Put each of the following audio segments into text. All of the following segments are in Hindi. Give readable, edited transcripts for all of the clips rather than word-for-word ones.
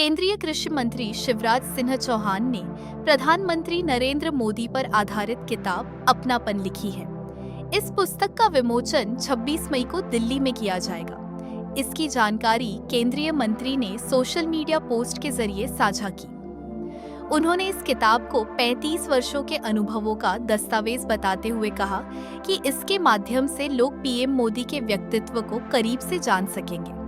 केंद्रीय कृषि मंत्री शिवराज सिंह चौहान ने प्रधानमंत्री नरेंद्र मोदी पर आधारित किताब अपनापन लिखी है। इस पुस्तक का विमोचन 26 मई को दिल्ली में किया जाएगा। इसकी जानकारी केंद्रीय मंत्री ने सोशल मीडिया पोस्ट के जरिए साझा की। उन्होंने इस किताब को 35 वर्षों के अनुभवों का दस्तावेज बताते हुए कहा कि इसके माध्यम से लोग पीएम मोदी के व्यक्तित्व को करीब से जान सकेंगे।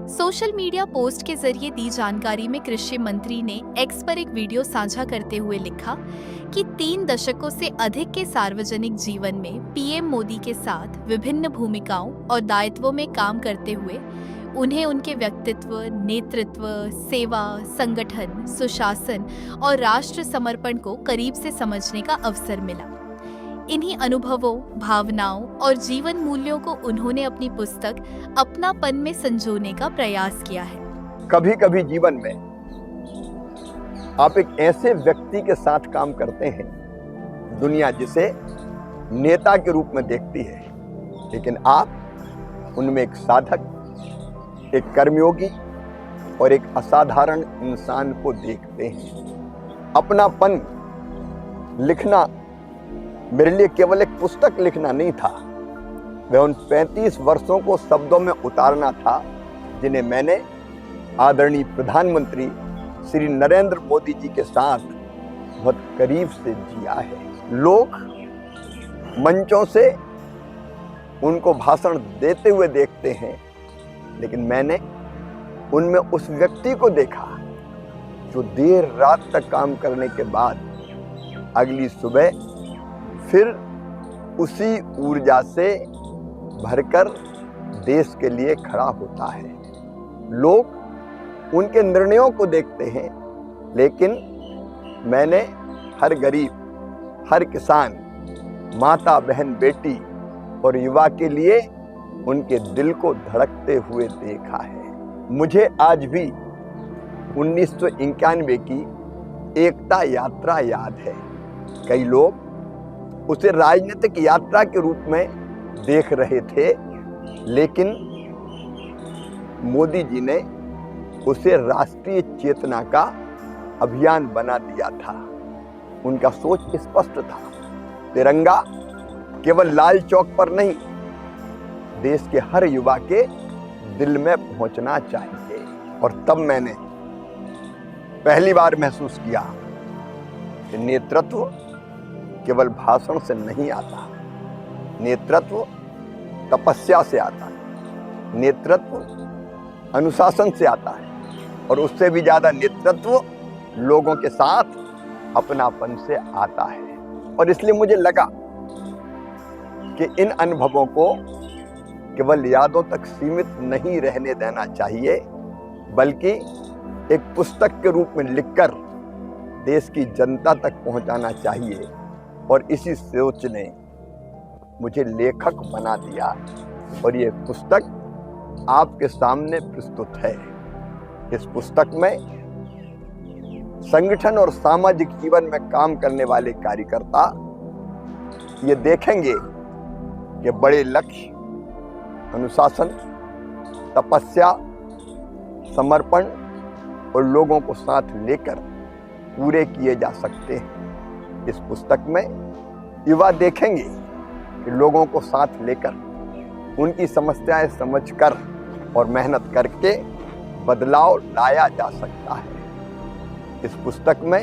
सोशल मीडिया पोस्ट के जरिए दी जानकारी में कृषि मंत्री ने एक्स पर एक वीडियो साझा करते हुए लिखा कि 3 दशकों से अधिक के सार्वजनिक जीवन में पीएम मोदी के साथ विभिन्न भूमिकाओं और दायित्वों में काम करते हुए उन्हें उनके व्यक्तित्व, नेतृत्व, सेवा, संगठन, सुशासन और राष्ट्र समर्पण को करीब से समझने का अवसर मिला। इन्हीं अनुभवों, भावनाओं और जीवन मूल्यों को उन्होंने अपनी पुस्तक अपनापन में संजोने का प्रयास किया है। कभी कभी जीवन में आप एक ऐसे व्यक्ति के साथ काम करते हैं, दुनिया जिसे नेता के रूप में देखती है, लेकिन आप उनमें एक साधक, एक कर्मयोगी और एक असाधारण इंसान को देखते हैं। अपनापन लिखना मेरे लिए केवल एक पुस्तक लिखना नहीं था, वह उन 35 वर्षों को शब्दों में उतारना था जिन्हें मैंने आदरणीय प्रधानमंत्री श्री नरेंद्र मोदी जी के साथ बहुत करीब से जिया है। लोग मंचों से उनको भाषण देते हुए देखते हैं, लेकिन मैंने उनमें उस व्यक्ति को देखा जो देर रात तक काम करने के बाद अगली सुबह फिर उसी ऊर्जा से भरकर देश के लिए खड़ा होता है। लोग उनके निर्णयों को देखते हैं, लेकिन मैंने हर गरीब, हर किसान, माता, बहन, बेटी और युवा के लिए उनके दिल को धड़कते हुए देखा है। मुझे आज भी 1991 की एकता यात्रा याद है। कई लोग उसे राजनीतिक यात्रा के रूप में देख रहे थे, लेकिन मोदी जी ने उसे राष्ट्रीय चेतना का अभियान बना दिया था। उनका सोच स्पष्ट था, तिरंगा केवल लाल चौक पर नहीं, देश के हर युवा के दिल में पहुंचना चाहिए। और तब मैंने पहली बार महसूस किया कि नेतृत्व केवल भाषण से नहीं आता, नेतृत्व तपस्या से आता है, नेतृत्व अनुशासन से आता है, और उससे भी ज्यादा नेतृत्व लोगों के साथ अपनापन से आता है। और इसलिए मुझे लगा कि इन अनुभवों को केवल यादों तक सीमित नहीं रहने देना चाहिए, बल्कि एक पुस्तक के रूप में लिखकर देश की जनता तक पहुंचाना चाहिए। और इसी सोच ने मुझे लेखक बना दिया, और ये पुस्तक आपके सामने प्रस्तुत है। इस पुस्तक में संगठन और सामाजिक जीवन में काम करने वाले कार्यकर्ता ये देखेंगे कि बड़े लक्ष्य, अनुशासन, तपस्या, समर्पण और लोगों को साथ लेकर पूरे किए जा सकते हैं। इस पुस्तक में युवा देखेंगे कि लोगों को साथ लेकर, उनकी समस्याएं समझकर और मेहनत करके बदलाव लाया जा सकता है। इस पुस्तक में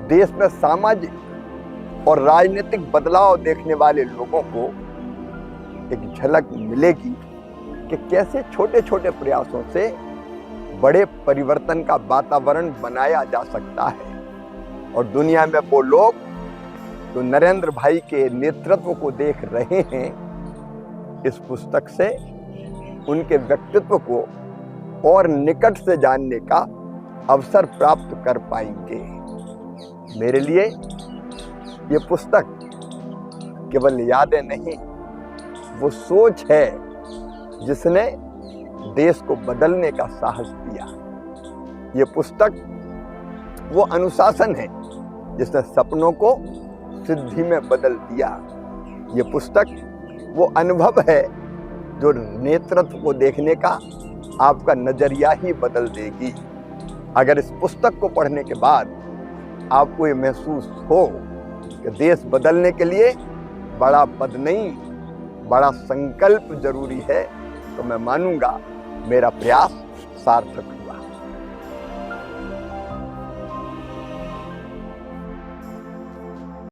देश में सामाजिक और राजनीतिक बदलाव देखने वाले लोगों को एक झलक मिलेगी कि कैसे छोटे छोटे प्रयासों से बड़े परिवर्तन का वातावरण बनाया जा सकता है। और दुनिया में वो लोग जो नरेंद्र भाई के नेतृत्व को देख रहे हैं, इस पुस्तक से उनके व्यक्तित्व को और निकट से जानने का अवसर प्राप्त कर पाएंगे। मेरे लिए ये पुस्तक केवल यादें नहीं, वो सोच है जिसने देश को बदलने का साहस दिया। ये पुस्तक वो अनुशासन है जिसने सपनों को सिद्धि में बदल दिया। ये पुस्तक वो अनुभव है जो नेतृत्व को देखने का आपका नजरिया ही बदल देगी। अगर इस पुस्तक को पढ़ने के बाद आपको ये महसूस हो कि देश बदलने के लिए बड़ा पद नहीं, बड़ा संकल्प जरूरी है, तो मैं मानूंगा मेरा प्रयास सार्थक